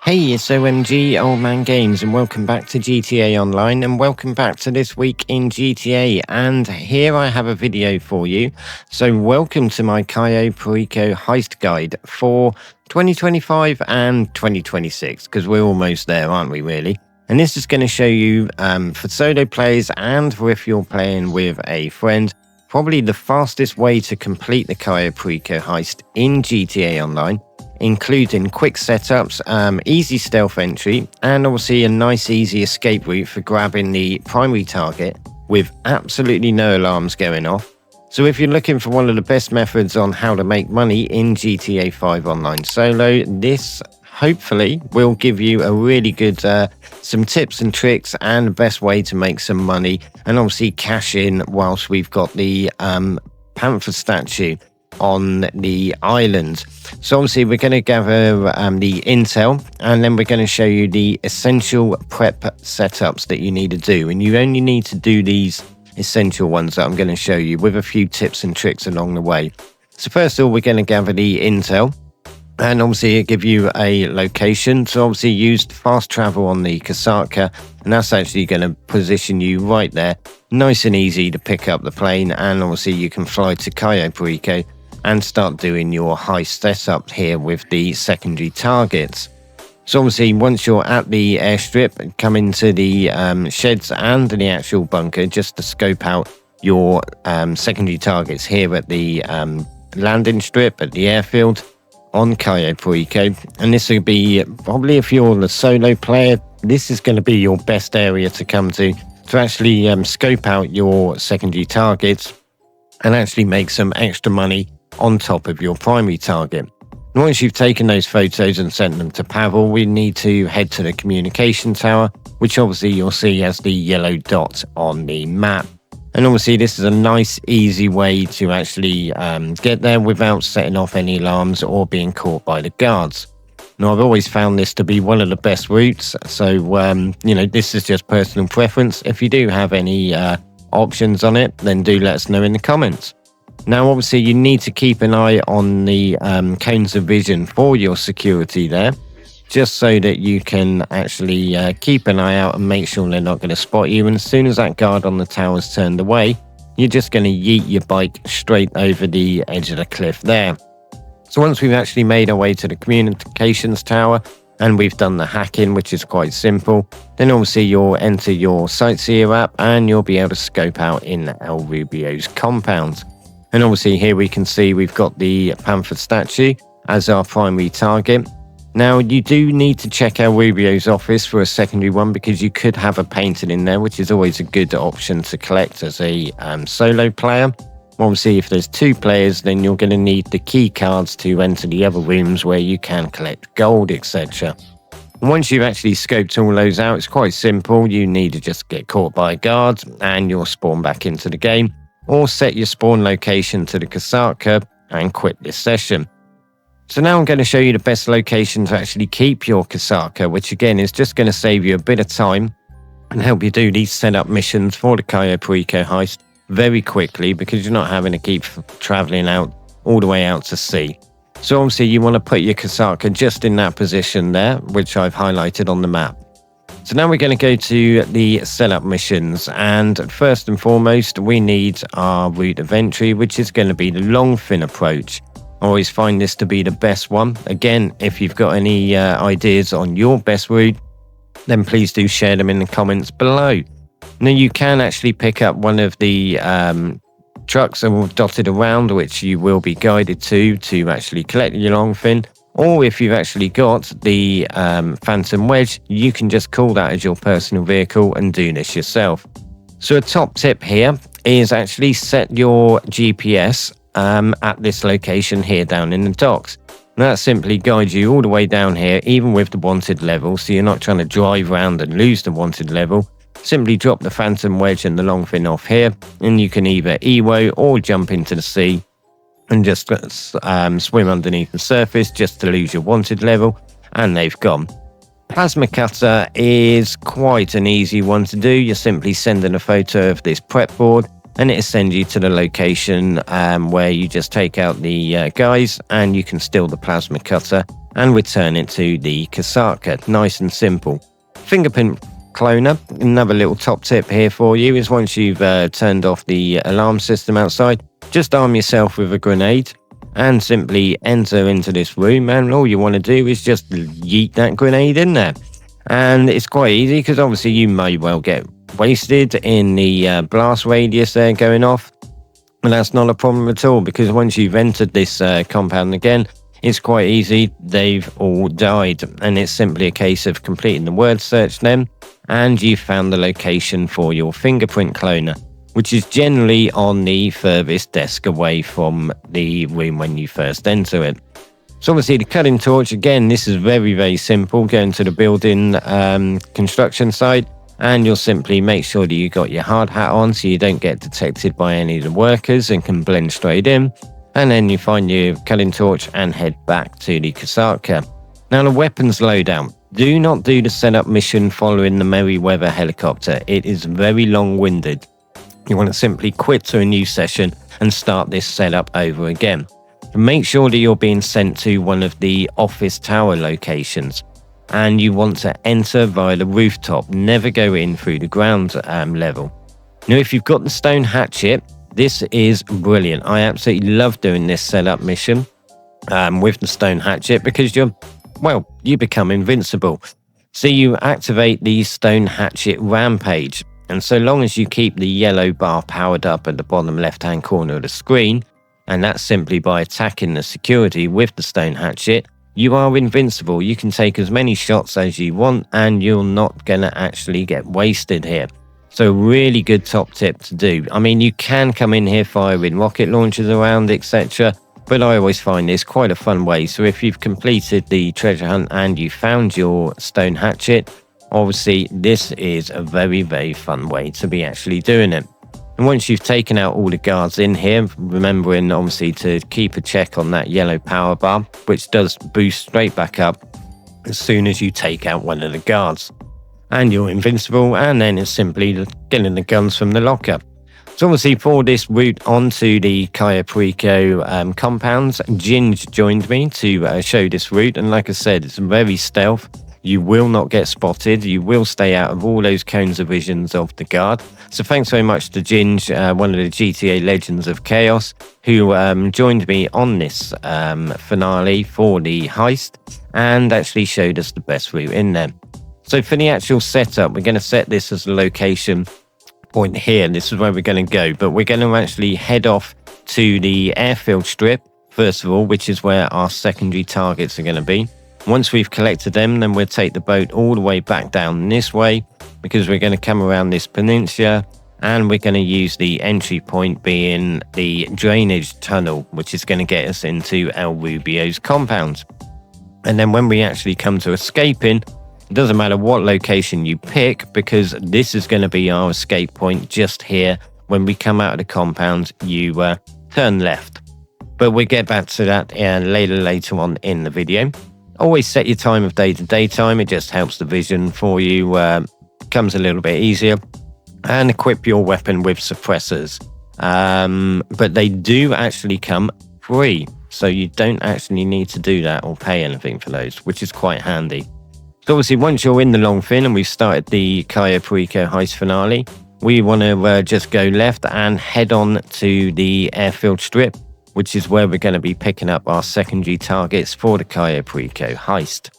Hey, it's O.M.G. Old Man Games, and welcome back to GTA Online, and welcome back to this week in GTA. And here I have a video for you. So welcome to my Cayo Perico Heist Guide for 2025 and 2026, because we're almost there, aren't we, really? And this is going to show you, for solo players and for if you're playing with a friend, probably the fastest way to complete the Cayo Perico Heist in GTA Online, including quick setups, easy stealth entry, and obviously a nice easy escape route for grabbing the primary target with absolutely no alarms going off. So if you're looking for one of the best methods on how to make money in GTA 5 Online Solo, this hopefully will give you a really good some tips and tricks and the best way to make some money and obviously cash in whilst we've got the Panther statue on the island. So obviously we're going to gather the intel, and then we're going to show you the essential prep setups that you need to do, and you only need to do these essential ones that I'm going to show you with a few tips and tricks along the way. So first of all, we're going to gather the intel, and obviously it give you a location. So obviously use fast travel on the Kasaka, and that's actually going to position you right there, nice and easy to pick up the plane, and obviously you can fly to Cayo Perico and start doing your heist setup here with the secondary targets. So obviously once you're at the airstrip, come into the sheds and the actual bunker just to scope out your secondary targets here at the landing strip at the airfield on Cayo Perico. And this will be probably, if you're the solo player, this is going to be your best area to come to actually scope out your secondary targets and actually make some extra money on top of your primary target. And once you've taken those photos and sent them to Pavel, we need to head to the communication tower, which obviously you'll see as the yellow dot on the map. And obviously this is a nice easy way to actually get there without setting off any alarms or being caught by the guards. Now, I've always found this to be one of the best routes, so you know, this is just personal preference. If you do have any options on it, then do let us know in the comments. Now, obviously, you need to keep an eye on the cones of vision for your security there, just so that you can actually keep an eye out and make sure they're not going to spot you. And as soon as that guard on the tower's turned away, you're just going to yeet your bike straight over the edge of the cliff there. So once we've actually made our way to the communications tower and we've done the hacking, which is quite simple, then obviously you'll enter your Sightseer app and you'll be able to scope out in El Rubio's compound. And obviously here we can see we've got the Panther statue as our primary target. Now, you do need to check El Rubio's office for a secondary one because you could have a painting in there, which is always a good option to collect as a solo player. Obviously, if there's two players, then you're going to need the key cards to enter the other rooms where you can collect gold, etc. And once you've actually scoped all those out, it's quite simple. You need to just get caught by a guard and you'll spawn back into the game, or set your spawn location to the Kasaka and quit this session. So now I'm going to show you the best location to actually keep your Kasaka, which again is just going to save you a bit of time and help you do these setup missions for the Cayo Perico heist very quickly, because you're not having to keep traveling out all the way out to sea. So obviously you want to put your Kasaka just in that position there, which I've highlighted on the map. So now we're going to go to the setup missions, and first and foremost we need our route of entry, which is going to be the Longfin approach. I always find this to be the best one. Again, if you've got any ideas on your best route, then please do share them in the comments below. Now, you can actually pick up one of the trucks that are dotted around, which you will be guided to actually collect your Longfin. Or if you've actually got the Phantom Wedge, you can just call that as your personal vehicle and do this yourself. So a top tip here is actually set your GPS at this location here down in the docks. And that simply guides you all the way down here, even with the wanted level, so you're not trying to drive around and lose the wanted level. Simply drop the Phantom Wedge and the Longfin off here, and you can either EWO or jump into the sea and just swim underneath the surface just to lose your wanted level, and they've gone. Plasma cutter is quite an easy one to do. You're simply sending a photo of this prep board and it'll send you to the location where you just take out the guys and you can steal the plasma cutter and return it to the Kasaka. Nice and simple. Fingerprint cloner, another little top tip here for you is once you've turned off the alarm system outside, just arm yourself with a grenade and simply enter into this room, and all you want to do is just yeet that grenade in there. And it's quite easy because obviously you may well get wasted in the blast radius there going off, and that's not a problem at all because once you've entered this compound again, it's quite easy. They've all died, and it's simply a case of completing the word search then, and you've found the location for your fingerprint cloner, which is generally on the furthest desk away from the room when you first enter it. So obviously the cutting torch, again, this is very, very simple. Go into the building construction site, and you'll simply make sure that you got your hard hat on so you don't get detected by any of the workers and can blend straight in. And then you find your cutting torch and head back to the Kasaka. Now the weapons loadout. Do not do the setup mission following the Merryweather helicopter. It is very long-winded. You want to simply quit to a new session and start this setup over again. Make sure that you're being sent to one of the office tower locations, and you want to enter via the rooftop. Never go in through the ground level. Now if you've got the stone hatchet, this is brilliant. I absolutely love doing this setup mission with the stone hatchet because you become invincible. So you activate the stone hatchet rampage, and so long as you keep the yellow bar powered up at the bottom left-hand corner of the screen, and that's simply by attacking the security with the stone hatchet, you are invincible. You can take as many shots as you want and you're not going to actually get wasted here. So really good top tip to do. I mean, you can come in here firing rocket launchers around, etc. But I always find this quite a fun way. So if you've completed the treasure hunt and you found your stone hatchet, obviously this is a very, very fun way to be actually doing it. And once you've taken out all the guards in here, remembering obviously to keep a check on that yellow power bar, which does boost straight back up as soon as you take out one of the guards. And you're invincible, and then it's simply getting the guns from the lockup. So obviously for this route onto the Cayo Perico compounds, Ginge joined me to show this route, and like I said, it's very stealth. You will not get spotted. You will stay out of all those cones of visions of the guard. So thanks very much to Ginge, one of the GTA Legends of Chaos, who joined me on this finale for the heist and actually showed us the best route in there. So for the actual setup, we're going to set this as a location point here. This is where we're going to go, but we're going to actually head off to the airfield strip, first of all, which is where our secondary targets are going to be. Once we've collected them, then we'll take the boat all the way back down this way, because we're going to come around this peninsula, and we're going to use the entry point being the drainage tunnel, which is going to get us into El Rubio's compound. And then when we actually come to escaping, it doesn't matter what location you pick, because this is going to be our escape point just here. When we come out of the compound, you turn left. But we'll get back to that later on in the video. Always set your time of day to daytime. It just helps the vision for you, becomes a little bit easier. And equip your weapon with suppressors. But they do actually come free, so you don't actually need to do that or pay anything for those, which is quite handy. So obviously once you're in the long fin and we've started the Cayo Perico heist finale, we want to just go left and head on to the airfield strip, which is where we're going to be picking up our secondary targets for the Cayo Perico heist.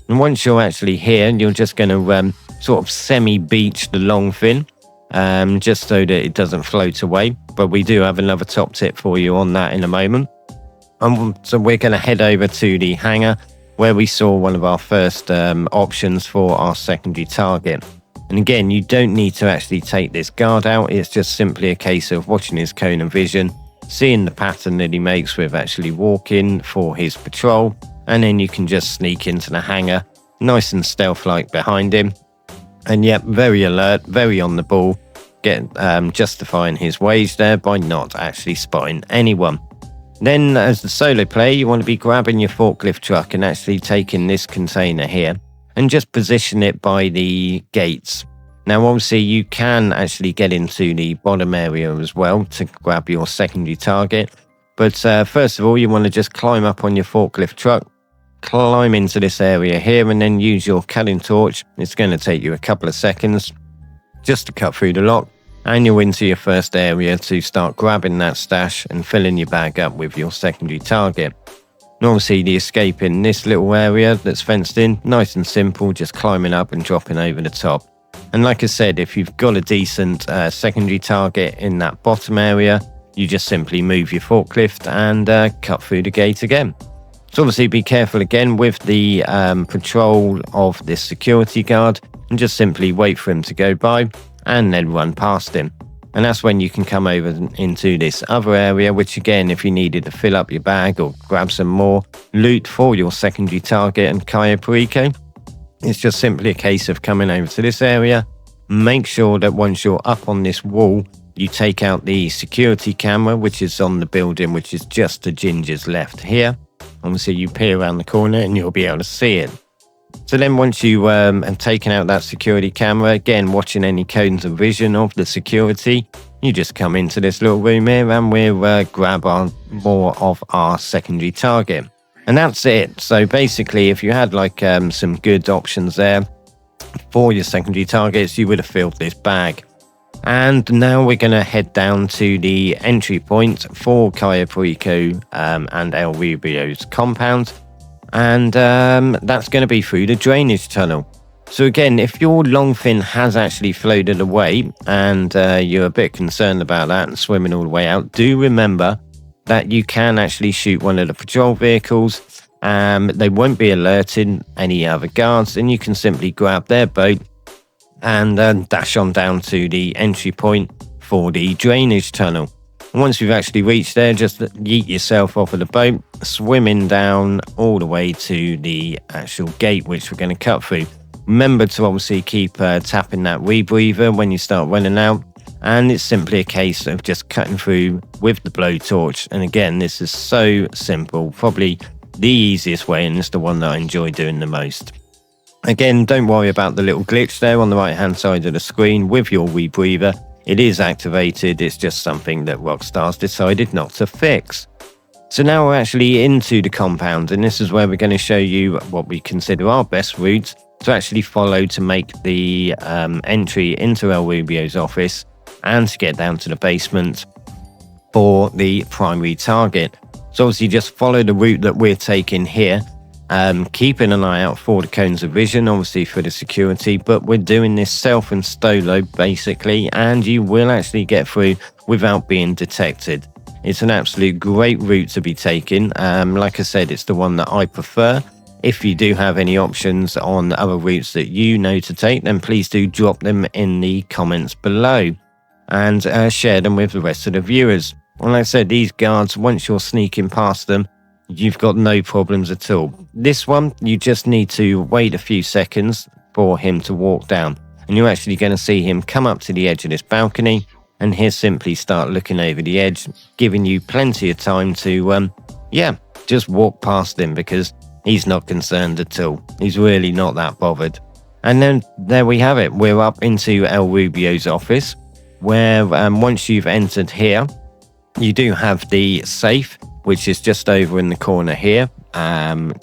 And once you're actually here, you're just going to sort of semi-beach the long fin, just so that it doesn't float away. But we do have another top tip for you on that in a moment. So we're going to head over to the hangar, where we saw one of our first options for our secondary target. And again, you don't need to actually take this guard out. It's just simply a case of watching his cone of vision, seeing the pattern that he makes with actually walking for his patrol, and then you can just sneak into the hangar, nice and stealth-like behind him. And yep, very alert, very on the ball, justifying his wage there by not actually spotting anyone. Then, as the solo player, you want to be grabbing your forklift truck and actually taking this container here and just position it by the gates. Now, obviously, you can actually get into the bottom area as well to grab your secondary target. But first of all, you want to just climb up on your forklift truck, climb into this area here, and then use your cutting torch. It's going to take you a couple of seconds just to cut through the lock, and you're into your first area to start grabbing that stash and filling your bag up with your secondary target. And obviously, the escape in this little area that's fenced in, nice and simple, just climbing up and dropping over the top. And like I said, if you've got a decent secondary target in that bottom area, you just simply move your forklift and cut through the gate again. So obviously be careful again with the patrol of this security guard, and just simply wait for him to go by and then run past him. And that's when you can come over into this other area, which again, if you needed to fill up your bag or grab some more loot for your secondary target and Cayo Perico, it's just simply a case of coming over to this area. Make sure that once you're up on this wall, you take out the security camera, which is on the building, which is just to Ginger's left here. Obviously, you peer around the corner and you'll be able to see it. So then once you have taken out that security camera, again, watching any cones of vision of the security, you just come into this little room here and we'll grab more of our secondary target. And that's it. So basically, if you had like some good options there for your secondary targets, you would have filled this bag. And now we're going to head down to the entry point for Cayo Perico and El Rubio's compound. And that's going to be through the drainage tunnel. So again, if your longfin has actually floated away and you're a bit concerned about that and swimming all the way out, do remember that you can actually shoot one of the patrol vehicles. They won't be alerting any other guards, and you can simply grab their boat and dash on down to the entry point for the drainage tunnel. And once you've actually reached there, just yeet yourself off of the boat, swimming down all the way to the actual gate, which we're going to cut through. Remember to obviously keep tapping that rebreather when you start running out. And it's simply a case of just cutting through with the blowtorch. And again, this is so simple, probably the easiest way, and it's the one that I enjoy doing the most. Again, don't worry about the little glitch there on the right hand side of the screen with your rebreather. It is activated, it's just something that Rockstar's decided not to fix. So now we're actually into the compound, and this is where we're going to show you what we consider our best routes to actually follow to make the entry into El Rubio's office and to get down to the basement for the primary target. So obviously just follow the route that we're taking here, keeping an eye out for the cones of vision, obviously for the security, but we're doing this self and solo basically, and you will actually get through without being detected. It's an absolute great route to be taking. Like I said, it's the one that I prefer. If you do have any options on other routes that you know to take, then please do drop them in the comments below and share them with the rest of the viewers. And like I said, these guards, once you're sneaking past them, you've got no problems at all. This one, you just need to wait a few seconds for him to walk down, and you're actually going to see him come up to the edge of this balcony, and he'll simply start looking over the edge, giving you plenty of time to, just walk past him, because he's not concerned at all. He's really not that bothered. And then there we have it. We're up into El Rubio's office, where once you've entered here, you do have the safe, which is just over in the corner here,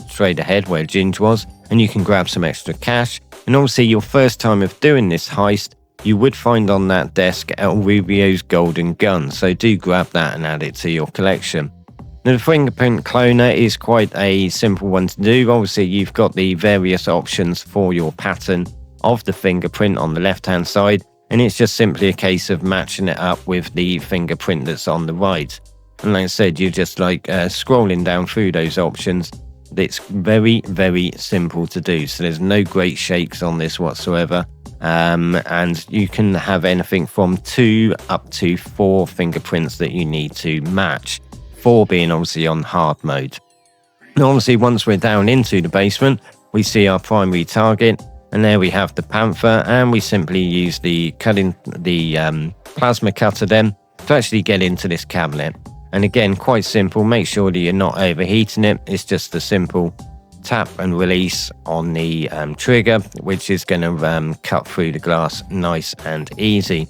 straight ahead where Ginge was, and you can grab some extra cash. And obviously your first time of doing this heist, you would find on that desk El Rubio's golden gun, so do grab that and add it to your collection. Now, the fingerprint cloner is quite a simple one to do. Obviously you've got the various options for your pattern of the fingerprint on the left hand side, and it's just simply a case of matching it up with the fingerprint that's on the right. And like I said, you're just like scrolling down through those options. It's very, very simple to do. So there's no great shakes on this whatsoever. And you can have anything from 2 up to 4 fingerprints that you need to match, 4 being obviously on hard mode. And obviously, once we're down into the basement, we see our primary target. And there we have the Panther, and we simply use the plasma cutter then to actually get into this cabinet. And again, quite simple. Make sure that you're not overheating it. It's just a simple tap and release on the trigger, which is going to cut through the glass nice and easy.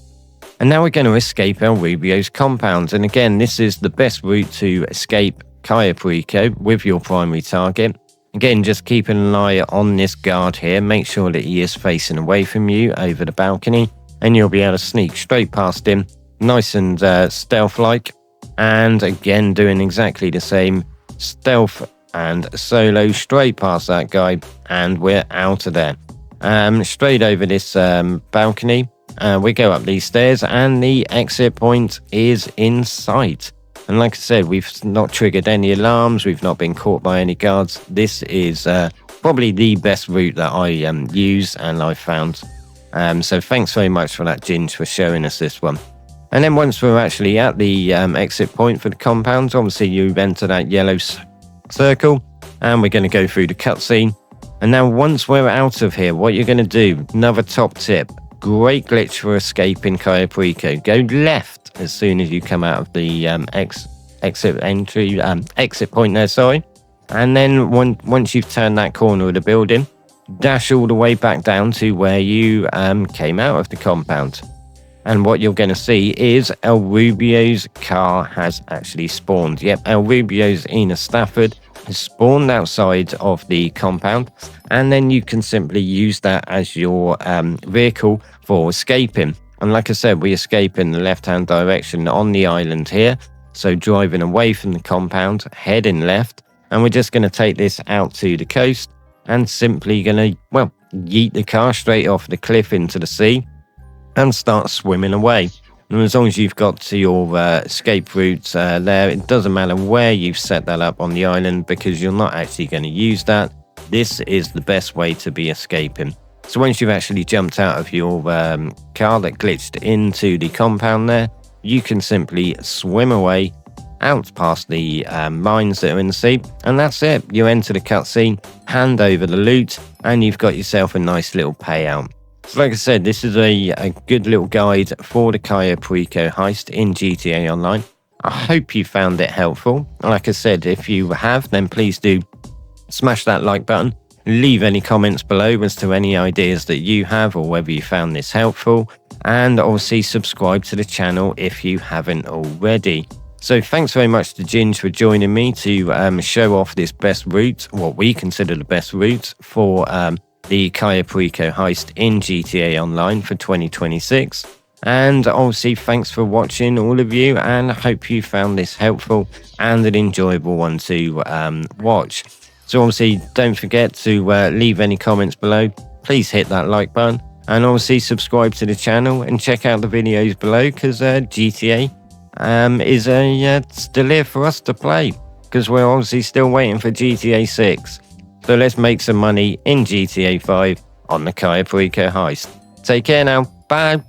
And now we're going to escape El Rubio's compound. And again, this is the best route to escape Cayo Perico with your primary target. Again, just keeping an eye on this guard here. Make sure that he is facing away from you over the balcony, and you'll be able to sneak straight past him, nice and stealth-like. And again, doing exactly the same, stealth and solo straight past that guy, and we're out of there. Straight over this balcony. We go up these stairs, and the exit point is in sight. And like I said, we've not triggered any alarms. We've not been caught by any guards. This is probably the best route that I use and I've found. So thanks very much for that, Ginge, for showing us this one. And then once we're actually at the exit point for the compound, obviously you enter that yellow circle, and we're going to go through the cutscene. And now once we're out of here, what you're going to do, another top tip, great glitch for escaping Cayo Perico. Go left as soon as you come out of the exit point there, sorry. And then once you've turned that corner of the building, dash all the way back down to where you came out of the compound. And what you're going to see is El Rubio's car has actually spawned. Yep, El Rubio's Ina Stafford has spawned outside of the compound, and then you can simply use that as your vehicle for escaping. And like I said, we escape in the left-hand direction on the island here, so driving away from the compound, heading left, and we're just going to take this out to the coast and simply going to, well, yeet the car straight off the cliff into the sea and start swimming away. And as long as you've got to your escape route there, it doesn't matter where you've set that up on the island, because you're not actually going to use that. This is the best way to be escaping. So once you've actually jumped out of your car that glitched into the compound there, you can simply swim away out past the mines that are in the sea, and that's it. You enter the cutscene, hand over the loot, and you've got yourself a nice little payout. So like I said, this is a good little guide for the Cayo Perico heist in GTA Online. I hope you found it helpful. Like I said, if you have, then please do smash that like button. Leave any comments below as to any ideas that you have or whether you found this helpful. And obviously subscribe to the channel if you haven't already. So thanks very much to Ginge for joining me to show off this best route, what we consider the best route for the Cayo Perico heist in GTA Online for 2026. And obviously thanks for watching, all of you, and I hope you found this helpful and an enjoyable one to watch. So obviously don't forget to leave any comments below. Please hit that like button, and obviously subscribe to the channel and check out the videos below, because GTA is still here for us to play, because we're obviously still waiting for GTA 6. So let's make some money in GTA 5 on the Cayo Perico heist. Take care now. Bye.